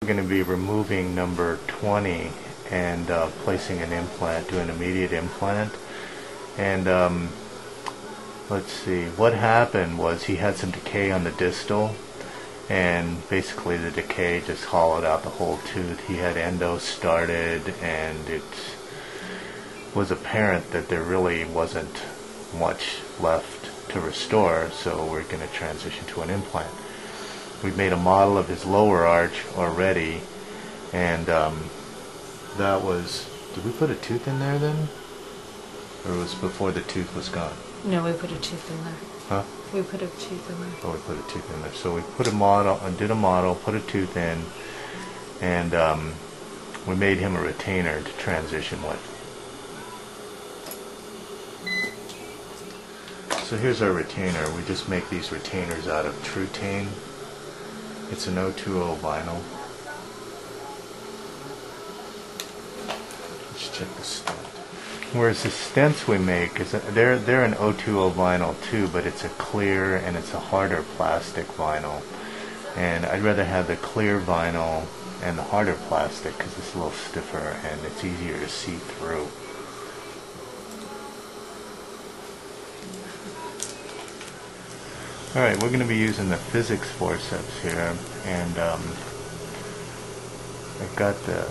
We're going to be removing number 20 and placing an implant, doing an immediate implant. And let's see, what happened was he had some decay on the distal, and basically the decay just hollowed out the whole tooth. He had endo started, and it was apparent that there really wasn't much left to restore, so we're going to transition to an implant. We've made a model of his lower arch already, and that was, did we put a tooth in there then? Or was before the tooth was gone? No, we put a tooth in there. Huh? We put a tooth in there. Oh, we put a tooth in there. So we put a model, did a model, put a tooth in, and we made him a retainer to transition with. So here's our retainer. We just make these retainers out of Trutane. It's an 020 vinyl. Let's check the stent. Whereas the stents we make, they're an 020 vinyl too, but it's a clear and it's a harder plastic vinyl. And I'd rather have the clear vinyl and the harder plastic because it's a little stiffer and it's easier to see through. Alright, we're going to be using the physics forceps here, and I've got the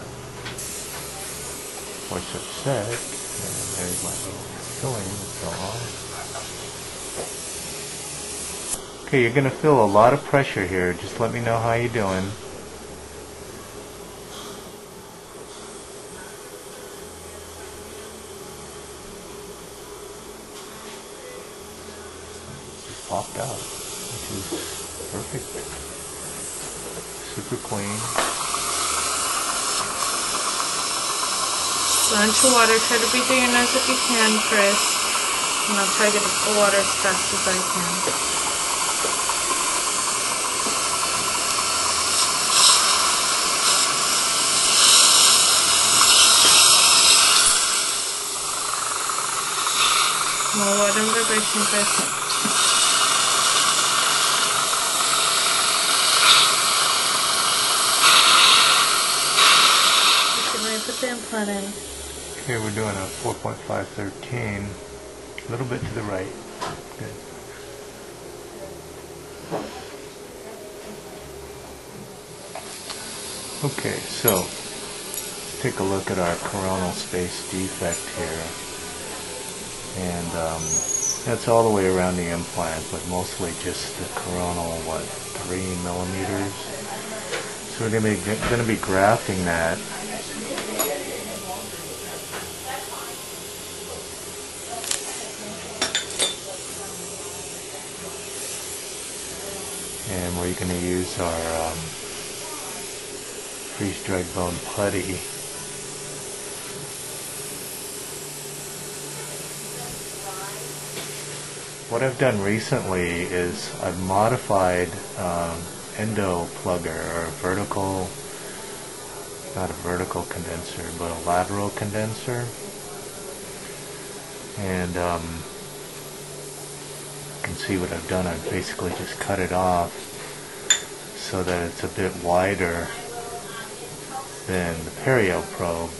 forceps set, and there's my little filling and so on. Okay, you're going to feel a lot of pressure here. Just let me know how you're doing. Popped out, which is perfect. Super clean. Blow into water. Try to breathe through your nose if you can, Chris. And I'll try to get the water as fast as I can. More water and vibration, Chris. Put the implant in. Okay, we're doing a 4.513, a little bit to the right. Good. Okay, so take a look at our coronal space defect here, and that's all the way around the implant, but mostly just the coronal, 3 millimeters. So we're going to be grafting that. And we're going to use our freeze-dried bone putty. What I've done recently is I've modified endo plugger, or vertical, not a vertical condenser, but a lateral condenser. And you can see what I've done. I've basically just cut it off so that it's a bit wider than the perio probe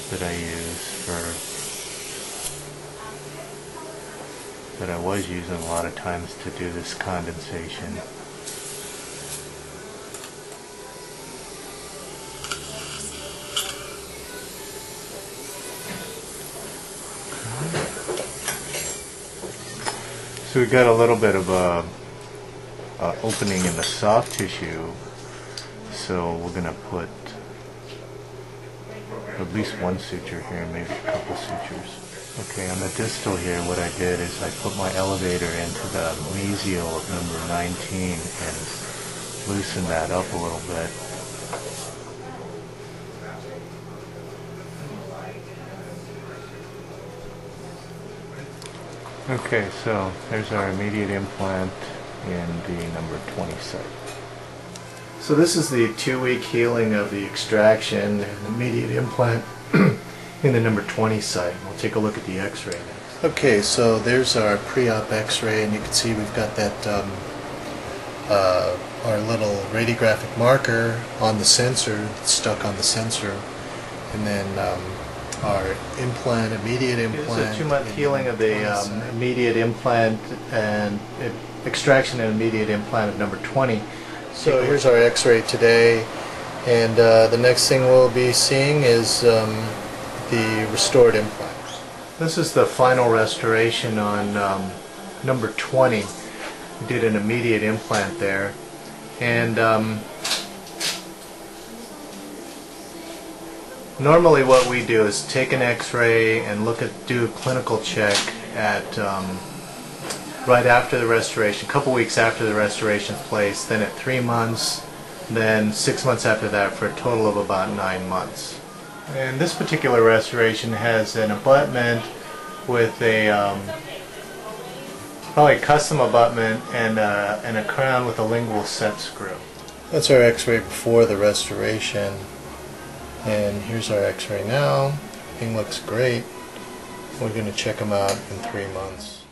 that I was using a lot of times to do this condensation. So we've got a little bit of a opening in the soft tissue, so we're going to put at least one suture here, maybe a couple sutures. Okay, on the distal here, what I did is I put my elevator into the mesial of number 19 and loosened that up a little bit. Okay, so there's our immediate implant in the number 20 site. So this is the 2-week healing of the extraction and immediate implant in the number 20 site. We'll take a look at the x-ray next. Okay, so there's our pre-op x-ray, and you can see we've got that our little radiographic marker on the sensor, that's stuck on the sensor, and then our implant, immediate implant. It's a 2-month healing of the immediate implant and extraction and immediate implant of number 20. So here's our x-ray today, and the next thing we'll be seeing is the restored implant. This is the final restoration on number 20. We did an immediate implant there, and normally what we do is take an x-ray and do a clinical check at right after the restoration, a couple weeks after the restoration is placed, then at 3 months, then 6 months after that, for a total of about 9 months. And this particular restoration has an abutment with a probably custom abutment and a crown with a lingual set screw. That's our x-ray before the restoration, and here's our x-ray now. Everything looks great. We're going to check them out in 3 months.